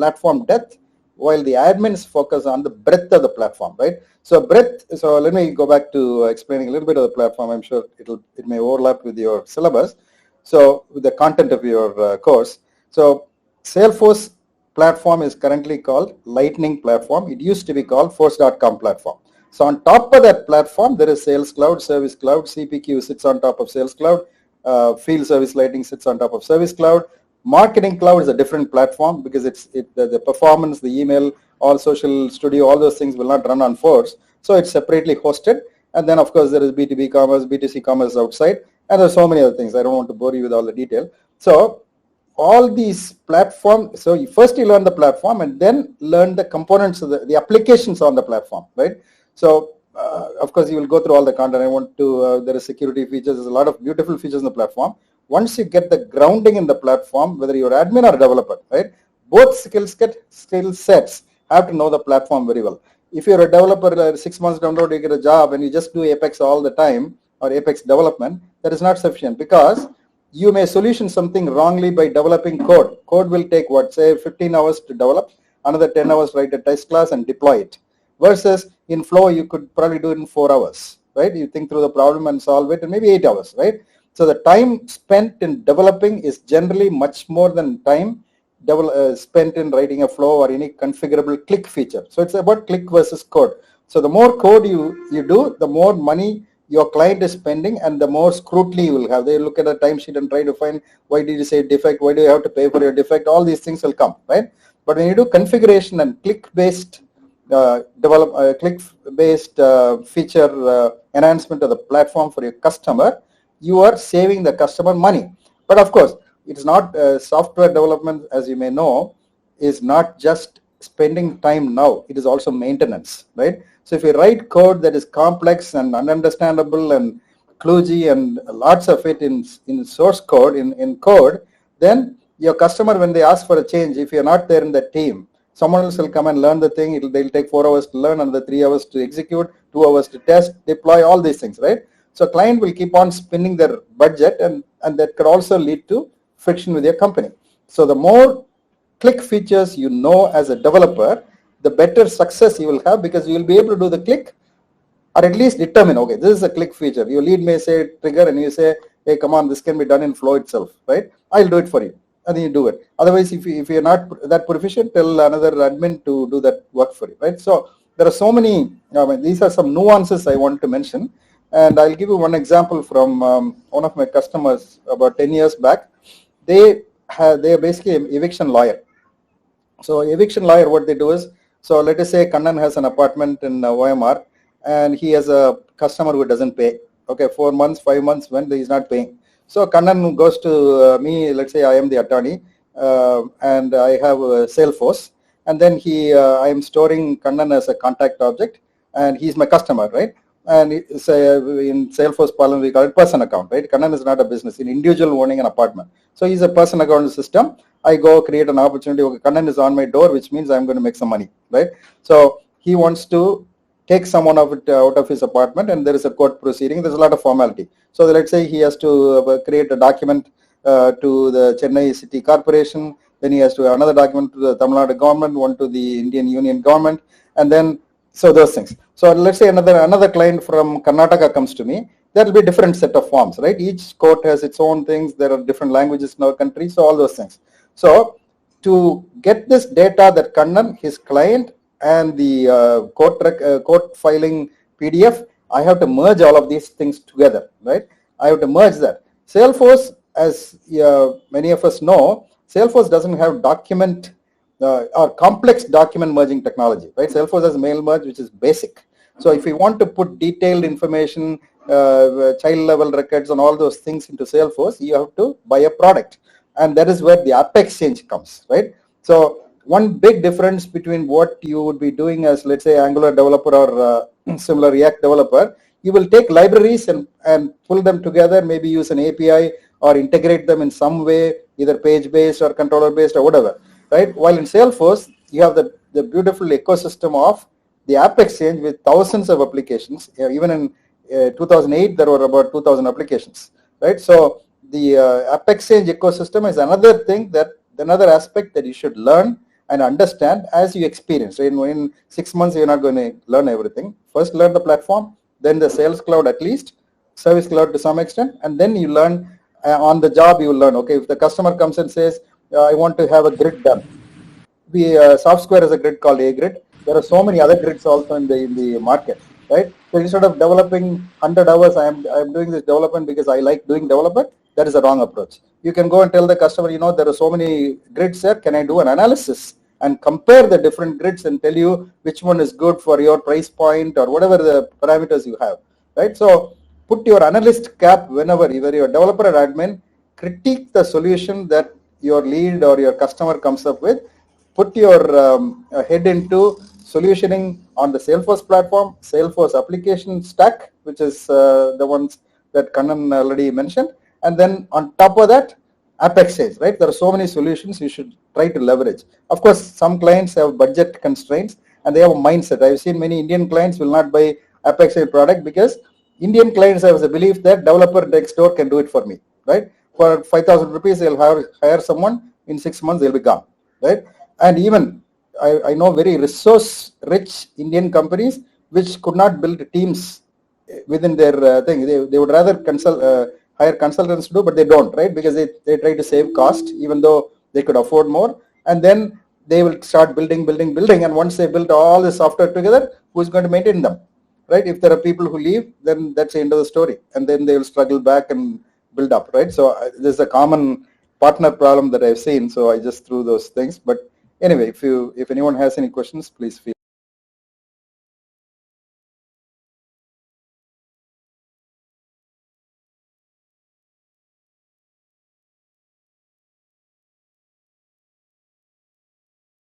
platform depth, while the admins focus on the breadth of the platform, right? So breadth, so let me go back to explaining a little bit of the platform. I'm sure it may overlap with your syllabus. So with the content of your course. So Salesforce platform is currently called Lightning platform. It used to be called Force.com platform. So on top of that platform, there is Sales Cloud, Service Cloud, CPQ sits on top of Sales Cloud, Field Service Lightning sits on top of Service Cloud. Marketing Cloud is a different platform because the performance, the email, all Social Studio, all those things will not run on Force. So it's separately hosted. And then, of course, there is B2B commerce, B2C commerce outside, and there's so many other things. I don't want to bore you with all the detail. So all these platforms, so first you learn the platform and then learn the components of the applications on the platform, right? So of course you will go through all the content. I want to, there is security features, there's a lot of beautiful features in the platform. Once you get the grounding in the platform, whether you're admin or developer, right? Both skill sets have to know the platform very well. If you're a developer, 6 months down the road, you get a job and you just do Apex all the time or Apex development, that is not sufficient because you may solution something wrongly by developing code. Code will take what, say 15 hours to develop, another 10 hours write a test class and deploy it. Versus in Flow, you could probably do it in 4 hours, right? You think through the problem and solve it in maybe 8 hours, right? So the time spent in developing is generally much more than time spent in writing a flow or any configurable click feature. So it's about click versus code. So the more code you do, the more money your client is spending and the more scrutiny you will have. They look at a timesheet and try to find why did you say defect, why do you have to pay for your defect, all these things will come, right? But when you do configuration and click-based feature enhancement of the platform for your customer, you are saving the customer money. But of course, it's not software development, as you may know, is not just spending time now, it is also maintenance, right? So if you write code that is complex and ununderstandable and kludgy and lots of it in source code, in code, then your customer, when they ask for a change, if you're not there in the team, someone else will come and learn the thing. They'll take 4 hours to learn, another 3 hours to execute, 2 hours to test, deploy, all these things, right? So client will keep on spending their budget and that could also lead to friction with your company. So the more click features you know as a developer, the better success you will have because you will be able to do the click or at least determine, okay, this is a click feature. Your lead may say trigger and you say, hey, come on, this can be done in Flow itself, right? I'll do it for you. And then you do it. Otherwise, if you're not that proficient, tell another admin to do that work for you, right? So there are so many, these are some nuances I want to mention. And I'll give you one example from one of my customers about 10 years back. They are basically an eviction lawyer. So eviction lawyer, what they do is, so let us say Kannan has an apartment in OMR and he has a customer who doesn't pay. Okay, 4 months, 5 months when he is not paying. So Kannan goes to me, let's say I am the attorney and I have a Salesforce, and then I am storing Kannan as a contact object and he's my customer, right? And it's in Salesforce parlance, we call it person account, right? Kannan is not a business, an individual owning an apartment. So he's a person account system. I go create an opportunity. Okay, Kannan is on my door, which means I'm going to make some money, right? So he wants to take someone out of his apartment and there is a court proceeding. There's a lot of formality. So let's say he has to create a document to the Chennai City Corporation. Then he has to have another document to the Tamil Nadu government, one to the Indian Union government, and then so those things. So let's say another client from Karnataka comes to me. There will be a different set of forms, right? Each court has its own things. There are different languages in our country, so all those things. So to get this data that Kannan, his client, and the court filing PDF, I have to merge all of these things together, right? I have to merge that. Salesforce, as many of us know, Salesforce doesn't have document or complex document merging technology, right? Salesforce has mail merge, which is basic. So if you want to put detailed information, child level records and all those things into Salesforce, you have to buy a product. And that is where the app exchange comes, right? So one big difference between what you would be doing as, let's say, Angular developer or similar React developer, you will take libraries and pull them together, maybe use an API or integrate them in some way, either page-based or controller-based or whatever, right? While in Salesforce, you have the beautiful ecosystem of the app exchange with thousands of applications. Even in 2008, there were about 2,000 applications, right? So the app exchange ecosystem is another thing another aspect that you should learn and understand as you experience. In 6 months, you're not going to learn everything. First, learn the platform, then the Sales Cloud at least, Service Cloud to some extent, and then you learn on the job. You will learn. Okay, if the customer comes and says, "I want to have a grid done," the software has a grid called A grid. There are so many other grids also in the market, right? So instead of developing 100 hours, I'm doing this development because I like doing development. That is a wrong approach. You can go and tell the customer, there are so many grids here. Can I do an analysis and compare the different grids and tell you which one is good for your price point or whatever the parameters you have, right? So put your analyst cap whenever, either you're a developer or admin, critique the solution that your lead or your customer comes up with. Put your head into solutioning on the Salesforce platform, Salesforce application stack, which is the ones that Kannan already mentioned. And then on top of that, App Exchange, right? There are so many solutions you should try to leverage. Of course, some clients have budget constraints and they have a mindset. I've seen many Indian clients will not buy App Exchange product because Indian clients have the belief that developer next door can do it for me, right? For 5,000 rupees, they'll hire someone. In 6 months, they'll be gone, right? And even I know very resource-rich Indian companies which could not build teams within their thing. They would rather hire consultants to do, but they don't, right? Because they try to save cost, even though they could afford more. And then they will start building. And once they build all the software together, who's going to maintain them, right? If there are people who leave, then that's the end of the story. And then they will struggle back and build up, right? So this is a common partner problem that I've seen. So I just threw those things. But anyway, if anyone has any questions, please feel